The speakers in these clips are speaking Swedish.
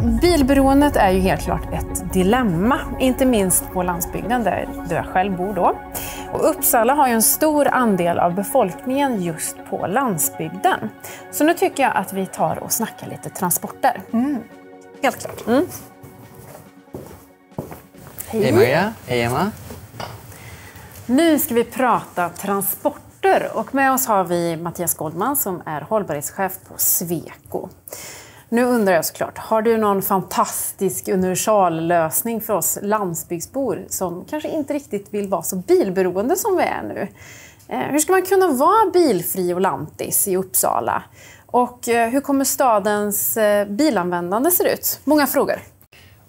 Bilberoendet är ju helt klart ett dilemma, inte minst på landsbygden där jag själv bor då. Och Uppsala har ju en stor andel av befolkningen just på landsbygden. Så nu tycker jag att vi tar och snackar lite transporter. Helt klart. Hej Maria, hej Emma. Nu ska vi prata transporter och med oss har vi Mattias Goldman som är hållbarhetschef på Sweco. Nu undrar jag såklart, har du någon fantastisk universallösning för oss landsbygdsbor som kanske inte riktigt vill vara så bilberoende som vi är nu? Hur ska man kunna vara bilfri och lantis i Uppsala? Och hur kommer stadens bilanvändande se ut? Många frågor.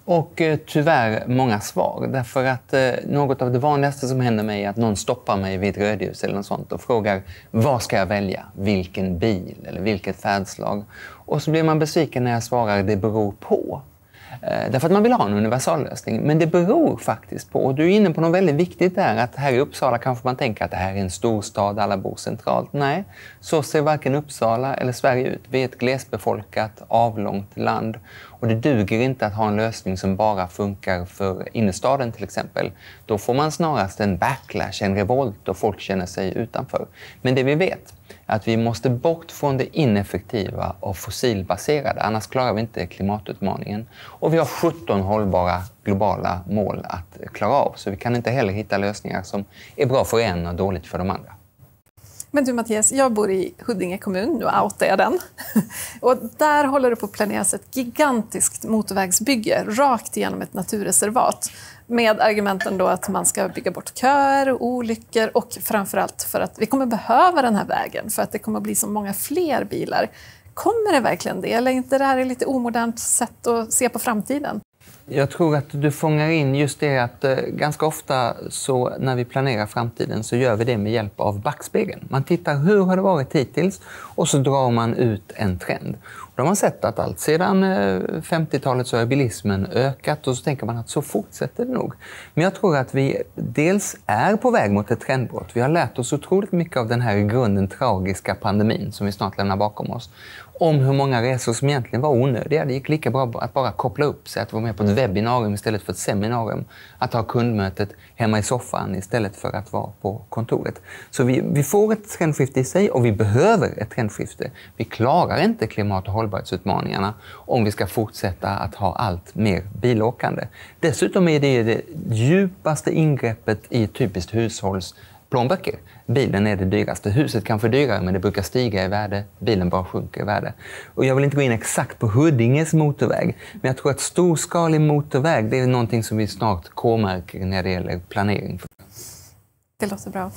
Och tyvärr många svar, därför att något av det vanligaste som händer mig är att någon stoppar mig vid ett rödljus eller något sånt och frågar vad ska jag välja, vilken bil eller vilket färdslag. Och så blir man besviken när jag svarar det beror på. Därför att man vill ha en universallösning, men det beror faktiskt på, och du är inne på något väldigt viktigt där, att här i Uppsala kanske man tänker att det här är en storstad, alla bor centralt. Nej, så ser varken Uppsala eller Sverige ut. Vi är ett glesbefolkat, avlångt land. Och det duger inte att ha en lösning som bara funkar för innerstaden till exempel. Då får man snarast en backlash, en revolt och folk känner sig utanför. Men det vi vet är att vi måste bort från det ineffektiva och fossilbaserade, annars klarar vi inte klimatutmaningen. Och vi har 17 hållbara globala mål att klara av, så vi kan inte heller hitta lösningar som är bra för en och dåligt för de andra. Men du Mattias, jag bor i Huddinge kommun, nu outar jag den. Och där håller det på att planeras ett gigantiskt motorvägsbygge rakt igenom ett naturreservat. Med argumenten då att man ska bygga bort köer och olyckor och framförallt för att vi kommer behöva den här vägen för att det kommer att bli så många fler bilar. Kommer det verkligen det, eller är inte det här ett lite omodernt sätt att se på framtiden? Jag tror att du fångar in just det att ganska ofta så när vi planerar framtiden så gör vi det med hjälp av backspegeln. Man tittar hur har det varit hittills och så drar man ut en trend. Och då har man sett att allt sedan 50-talet så har bilismen ökat och så tänker man att så fortsätter det nog. Men jag tror att vi dels är på väg mot ett trendbrott. Vi har lärt oss otroligt mycket av den här i grunden tragiska pandemin som vi snart lämnar bakom oss. Om hur många resor som egentligen var onödiga. Det gick lika bra att bara koppla upp sig, att vara med på ett webbinarium istället för ett seminarium. Att ha kundmötet hemma i soffan istället för att vara på kontoret. Så vi får ett trendskifte i sig och vi behöver ett trendskifte. Vi klarar inte klimat- och hållbarhetsutmaningarna om vi ska fortsätta att ha allt mer bilåkande. Dessutom är det djupaste ingreppet i ett typiskt hushålls plånböcker. Bilen är det dyraste. Huset kan fördyrare men det brukar stiga i värde. Bilen bara sjunker i värde. Och jag vill inte gå in exakt på Huddinges motorväg. Men jag tror att storskalig motorväg det är någonting som vi snart k-märker när det gäller planering. Det låter bra.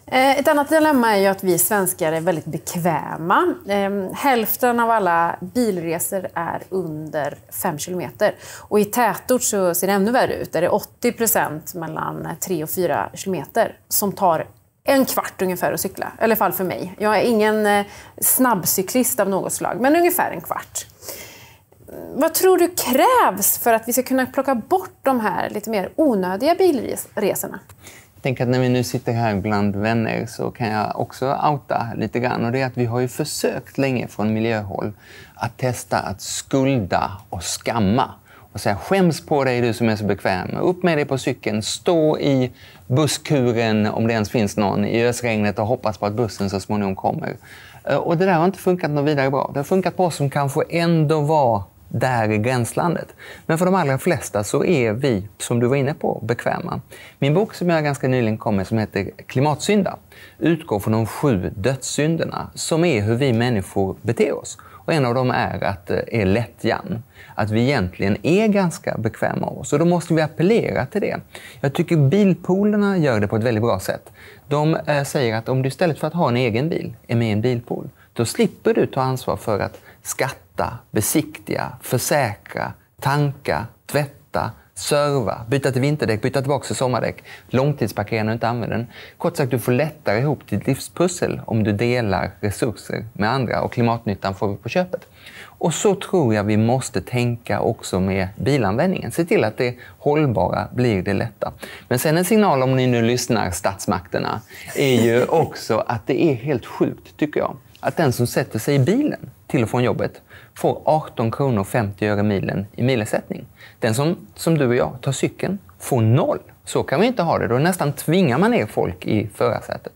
Ett annat dilemma är ju att vi svenskar är väldigt bekväma. Hälften av alla bilresor är under 5 kilometer. Och i tätort så ser det ännu värre ut. Där det är 80% mellan 3 och 4 kilometer som tar en kvart ungefär att cykla. Eller i alla fall för mig. Jag är ingen snabbcyklist av något slag, men ungefär en kvart. Vad tror du krävs för att vi ska kunna plocka bort de här lite mer onödiga bilresorna? Jag tänker att när vi nu sitter här bland vänner så kan jag också outa lite grann. Och det är att vi har ju försökt länge från miljöhåll att testa att skulda och skamma. Och säga skäms på dig du som är så bekväm. Upp med dig på cykeln, stå i busskuren om det ens finns någon i ösregnet och hoppas på att bussen så småningom kommer. Och det där har inte funkat något vidare bra. Det har funkat på oss som kanske ändå var där i gränslandet. Men för de allra flesta så är vi, som du var inne på, bekväma. Min bok som jag ganska nyligen kom med som heter Klimatsynda utgår från de 7 dödssynderna som är hur vi människor beter oss. Och en av dem är lättjan. Att vi egentligen är ganska bekväma av oss. Och då måste vi appellera till det. Jag tycker bilpoolerna gör det på ett väldigt bra sätt. De säger att om du istället för att ha en egen bil är med i en bilpool, då slipper du ta ansvar för att skatta, besiktiga, försäkra, tanka, tvätta, serva, byta till vinterdäck, byta tillbaka till sommardäck, långtidsparkera när du inte använder den. Kort sagt, du får lättare ihop ditt livspussel om du delar resurser med andra och klimatnyttan får vi på köpet. Och så tror jag vi måste tänka också med bilanvändningen. Se till att det hållbara blir det lätta. Men sen en signal om ni nu lyssnar, statsmakterna, är ju också att det är helt sjukt tycker jag. Att den som sätter sig i bilen till och från jobbet får 18 kronor 50 öre milen i milersättning. Den som du och jag tar cykeln får 0. Så kan vi inte ha det. Då nästan tvingar man ner folk i förarsätet.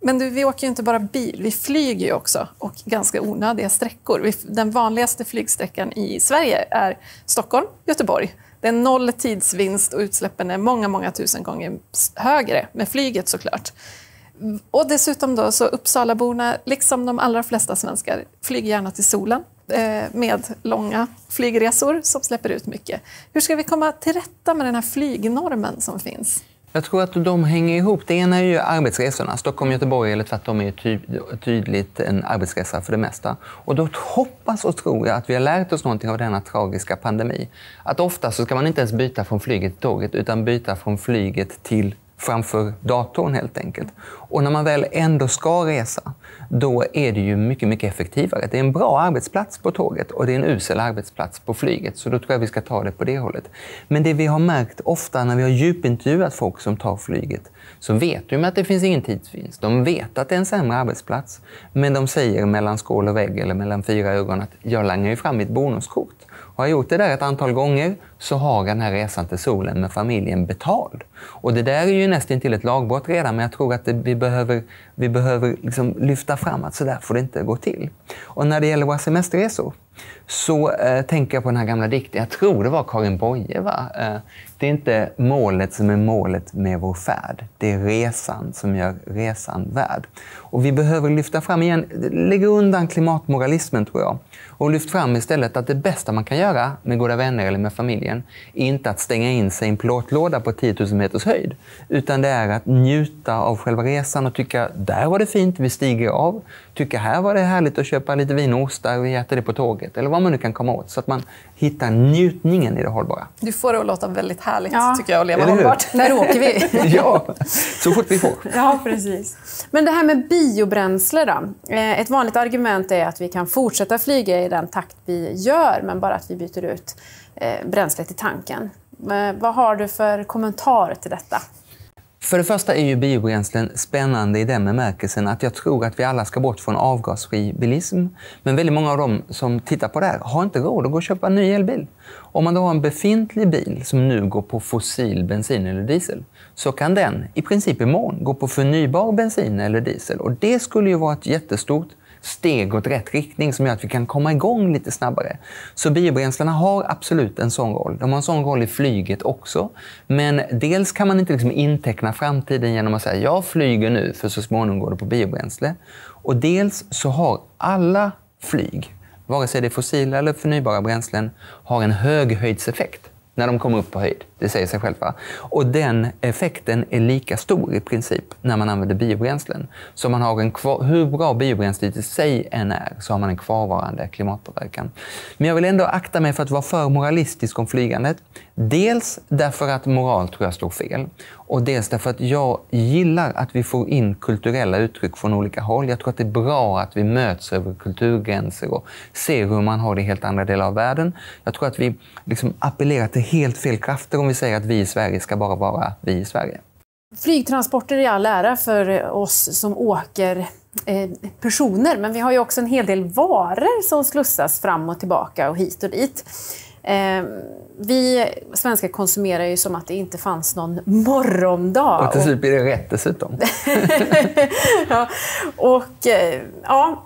Men vi åker ju inte bara bil, vi flyger ju också, och ganska onödiga sträckor. Den vanligaste flygsträckan i Sverige är Stockholm-Göteborg. Det är 0 tidsvinst och utsläppen är många tusen gånger högre med flyget såklart. Och dessutom då så Uppsalaborna, liksom de allra flesta svenskar, flyger gärna till solen med långa flygresor som släpper ut mycket. Hur ska vi komma till rätta med den här flygnormen som finns? Jag tror att de hänger ihop. Det ena är ju arbetsresorna. Stockholm-Göteborg eller tvärtom är tydligt en arbetsresa för det mesta. Och då hoppas och tror jag att vi har lärt oss någonting av denna tragiska pandemi. Att ofta så ska man inte ens byta från flyget till tåget utan byta från flyget till framför datorn helt enkelt. Och när man väl ändå ska resa, då är det ju mycket effektivare. Det är en bra arbetsplats på tåget och det är en usel arbetsplats på flyget. Så då tror jag vi ska ta det på det hållet. Men det vi har märkt ofta när vi har djupintervjuat folk som tar flyget, så vet de att det finns ingen tidsvinst. De vet att det är en sämre arbetsplats. Men de säger mellan skål och vägg eller mellan 4 ögon att jag langar ju fram mitt bonuskort. Och har jag gjort det där ett antal gånger så har den här resan till solen med familjen betald. Och det där är ju nästan till ett lagbrott redan, men jag tror att vi behöver liksom lyfta fram att så där får det inte gå till. Och när det gäller våra semesterresor så tänker jag på den här gamla dikten. Jag tror det var Karin Boye, va? Det är inte målet som är målet med vår färd. Det är resan som gör resan värd. Och vi behöver lyfta fram igen, lägga undan klimatmoralismen tror jag. Och lyfta fram istället att det bästa man kan göra med goda vänner eller med familjen är inte att stänga in sig i en plåtlåda på 10 000 meters höjd. Utan det är att njuta av själva resan och tycka där var det fint, vi stiger av. Tycka här var det härligt att köpa lite vin och ostar och vi äter det på tåget. Eller vad man nu kan komma åt så att man hittar njutningen i det hållbara. Du får det att låta väldigt härligt tycker jag att leva hållbart. När åker vi? Ja, så fort vi får. Ja, precis. Men det här med biobränsle då? Ett vanligt argument är att vi kan fortsätta flyga i den takt vi gör, men bara att vi byter ut bränslet i tanken. Vad har du för kommentar till detta? För det första är ju biobränslen spännande i den bemärkelsen att jag tror att vi alla ska bort från avgasfri bilism. Men väldigt många av dem som tittar på det här har inte råd att gå och köpa en ny elbil. Om man då har en befintlig bil som nu går på fossil bensin eller diesel, så kan den i princip imorgon gå på förnybar bensin eller diesel. Och det skulle ju vara ett jättestort steg åt rätt riktning som gör att vi kan komma igång lite snabbare. Så biobränslena har absolut en sån roll. De har en sån roll i flyget också. Men dels kan man inte liksom inteckna framtiden genom att säga jag flyger nu för så småningom går det på biobränsle. Och dels så har alla flyg, vare sig det är fossila eller förnybara bränslen, har en höghöjdseffekt när de kommer upp på höjd. Det säger sig själva. Och den effekten är lika stor i princip när man använder biobränslen. Så man har hur bra biobränslet i sig än är så har man en kvarvarande klimatpåverkan. Men jag vill ändå akta mig för att vara för moralistisk om flygandet. Dels därför att moral tror jag står fel. Och dels därför att jag gillar att vi får in kulturella uttryck från olika håll. Jag tror att det är bra att vi möts över kulturgränser och ser hur man har det i helt andra delar av världen. Jag tror att vi liksom appellerar till helt fel krafter om vi säger att vi i Sverige ska bara vara vi i Sverige. Flygtransporter är all ära för oss som åker personer, men vi har ju också en hel del varor som slussas fram och tillbaka och hit och dit. Vi svenskar konsumerar ju som att det inte fanns någon morgondag. Och till slut blir det rätt dessutom.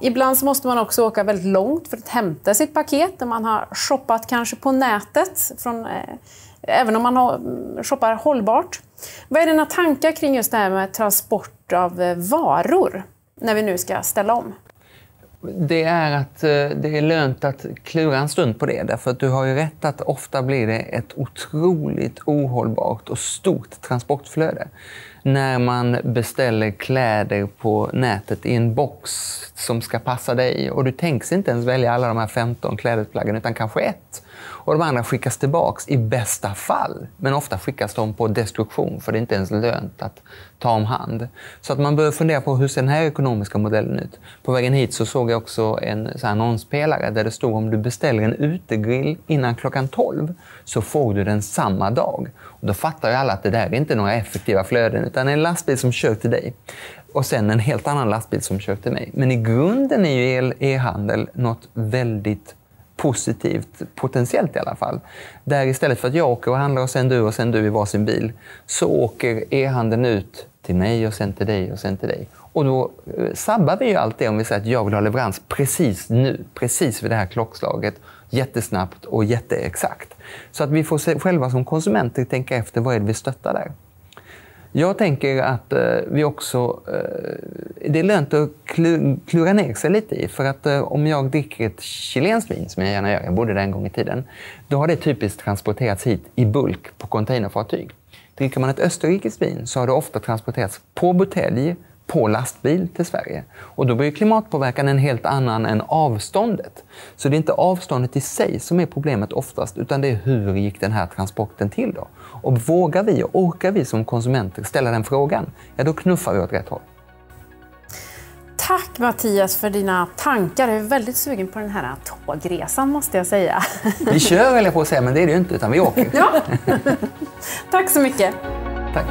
Ibland så måste man också åka väldigt långt för att hämta sitt paket där man har shoppat kanske på nätet, även om man shoppar hållbart. Vad är dina tankar kring just det här med transport av varor när vi nu ska ställa om? Det är att det är lönt att klura en stund på det. Därför att du har ju rätt att ofta blir det ett otroligt ohållbart och stort transportflöde. När man beställer kläder på nätet i en box som ska passa dig. Och du tänks inte ens välja alla de här 15 klädesplaggen utan kanske ett. Och de andra skickas tillbaks i bästa fall. Men ofta skickas de på destruktion för det är inte ens lönt att ta om hand. Så att man bör fundera på hur ser den här ekonomiska modellen ut. På vägen hit så såg jag också en sån här annonspelare där det stod om du beställer en utegrill innan klockan 12 så får du den samma dag. Och då fattar ju alla att det där är inte några effektiva flöden utan en lastbil som kör till dig. och sen en helt annan lastbil som kör till mig. Men i grunden är ju e-handel något väldigt positivt, potentiellt i alla fall. Där istället för att jag åker och handlar och sen du i varsin bil, så åker e-handeln ut till mig och sen till dig och sen till dig. Och då sabbar vi ju allt det om vi säger att jag vill ha leverans precis nu, precis vid det här klockslaget, jättesnabbt och jätteexakt. Så att vi får själva som konsumenter tänka efter vad är det vi stöttar där. Jag tänker att vi också, det är lönt att klura ner sig lite i. För att om jag dricker ett chilenskt vin, som jag gärna gör, jag bodde där en gång i tiden, då har det typiskt transporterats hit i bulk på containerfartyg. Dricker man ett österrikiskt vin så har det ofta transporterats på butelj, på lastbil till Sverige. Och då blir klimatpåverkan en helt annan än avståndet. Så det är inte avståndet i sig som är problemet oftast, utan det är hur gick den här transporten till då? Och vågar vi och orkar vi som konsumenter ställa den frågan, ja då knuffar vi åt rätt håll. Tack Mattias för dina tankar. Jag är väldigt sugen på den här tågresan måste jag säga. Vi kör, eller på att säga, men det är det ju inte, utan vi åker. Ja. Tack så mycket. Tack.